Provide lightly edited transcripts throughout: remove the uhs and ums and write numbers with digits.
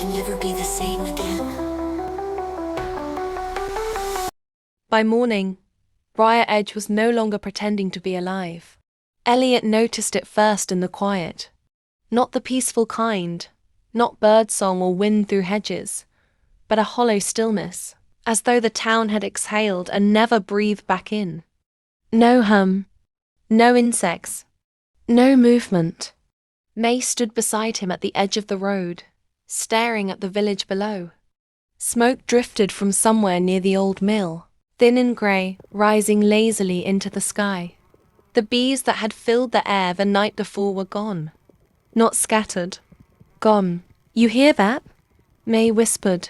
to never be the same again. By morning, Briar Edge was no longer pretending to be alive. Elliot noticed it first in the quiet. Not the peaceful kind, not birdsong or wind through hedges, but a hollow stillness, as though the town had exhaled and never breathed back in. No hum, no insects, no movement. May stood beside him at the edge of the road, staring at the village below. Smoke drifted from somewhere near the old mill, thin and grey, rising lazily into the sky. The bees that had filled the air the night before were gone. Not scattered. Gone. You hear that? May whispered.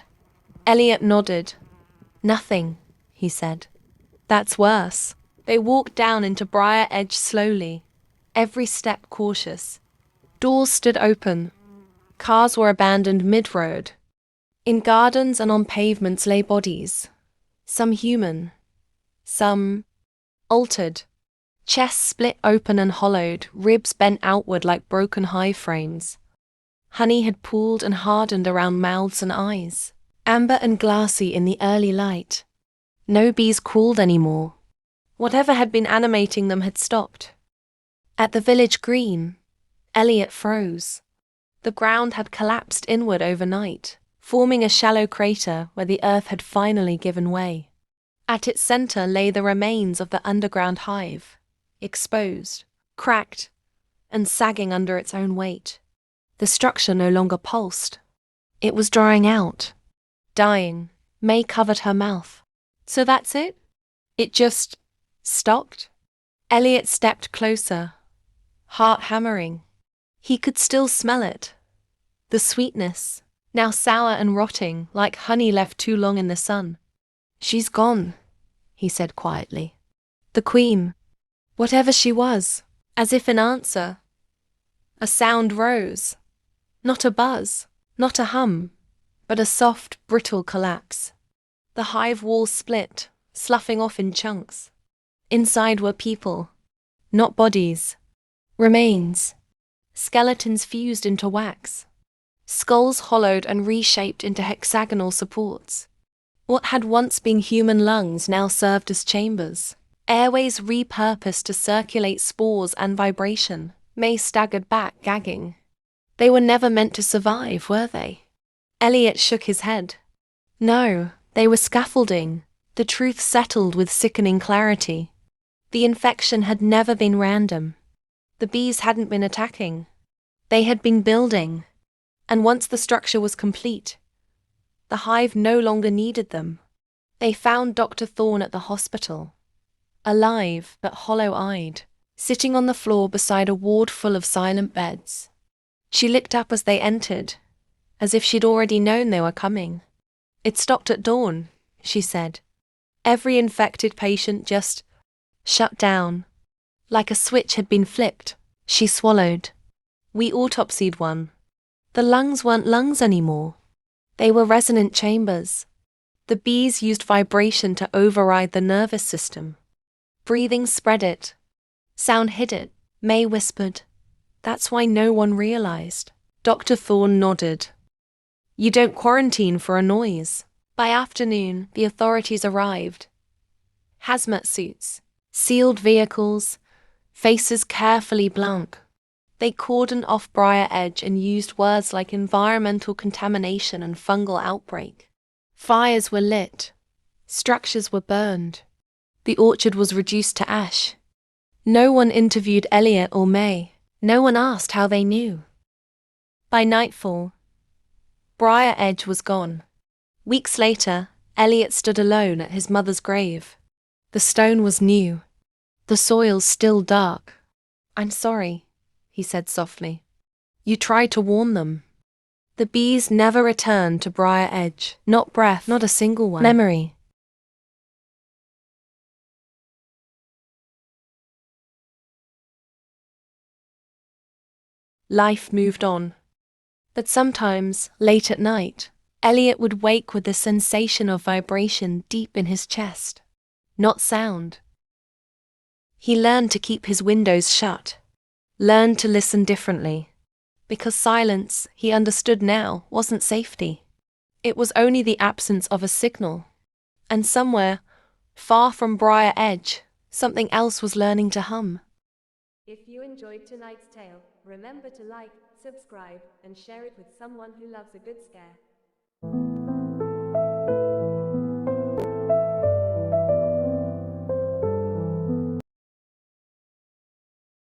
Elliot nodded. Nothing, he said. That's worse. They walked down into Briar Edge slowly, every step cautious. Doors stood open. Cars were abandoned mid-road. In gardens and on pavements lay bodies. Some human. Some altered. Chests split open and hollowed, ribs bent outward like broken hive frames. Honey had pooled and hardened around mouths and eyes, amber and glassy in the early light. No bees crawled anymore. Whatever had been animating them had stopped. At the village green, Elliot froze. The ground had collapsed inward overnight, forming a shallow crater where the earth had finally given way. At its center lay the remains of the underground hive, exposed, cracked, and sagging under its own weight. The structure no longer pulsed. It was drying out, dying. May covered her mouth. So that's it? It just stopped? Elliot stepped closer, heart hammering. He could still smell it. The sweetness, now sour and rotting, like honey left too long in the sun. She's gone, he said quietly. The queen, whatever she was, as if in answer. A sound rose. Not a buzz, not a hum, but a soft, brittle collapse. The hive walls split, sloughing off in chunks. Inside were people, not bodies. Remains. Skeletons fused into wax. Skulls hollowed and reshaped into hexagonal supports. What had once been human lungs now served as chambers. Airways repurposed to circulate spores and vibration. May staggered back, gagging. They were never meant to survive, were they? Elliot shook his head. No, they were scaffolding. The truth settled with sickening clarity. The infection had never been random. The bees hadn't been attacking. They had been building. And once the structure was complete, the hive no longer needed them. They found Dr. Thorne at the hospital, alive but hollow-eyed, sitting on the floor beside a ward full of silent beds. She looked up as they entered, as if she'd already known they were coming. It stopped at dawn, she said. Every infected patient just shut down. Like a switch had been flipped, she swallowed. We autopsied one. The lungs weren't lungs anymore. They were resonant chambers. The bees used vibration to override the nervous system. Breathing spread it. Sound hid it, May whispered. That's why no one realized. Dr. Thorne nodded. You don't quarantine for a noise. By afternoon, the authorities arrived. Hazmat suits, sealed vehicles, faces carefully blank. They cordoned off Briar Edge and used words like environmental contamination and fungal outbreak. Fires were lit. Structures were burned. The orchard was reduced to ash. No one interviewed Elliot or May. No one asked how they knew. By nightfall, Briar Edge was gone. Weeks later, Elliot stood alone at his mother's grave. The stone was new. The soil still dark. I'm sorry, he said softly. You tried to warn them. The bees never returned to Briar Edge. Not breath, not a single one. Memory. Life moved on. But sometimes, late at night, Elliot would wake with the sensation of vibration deep in his chest. Not sound. He learned to keep his windows shut, learned to listen differently. Because silence, he understood now, wasn't safety. It was only the absence of a signal. And somewhere, far from Briar Edge, something else was learning to hum. If you enjoyed tonight's tale, remember to like, subscribe, and share it with someone who loves a good scare.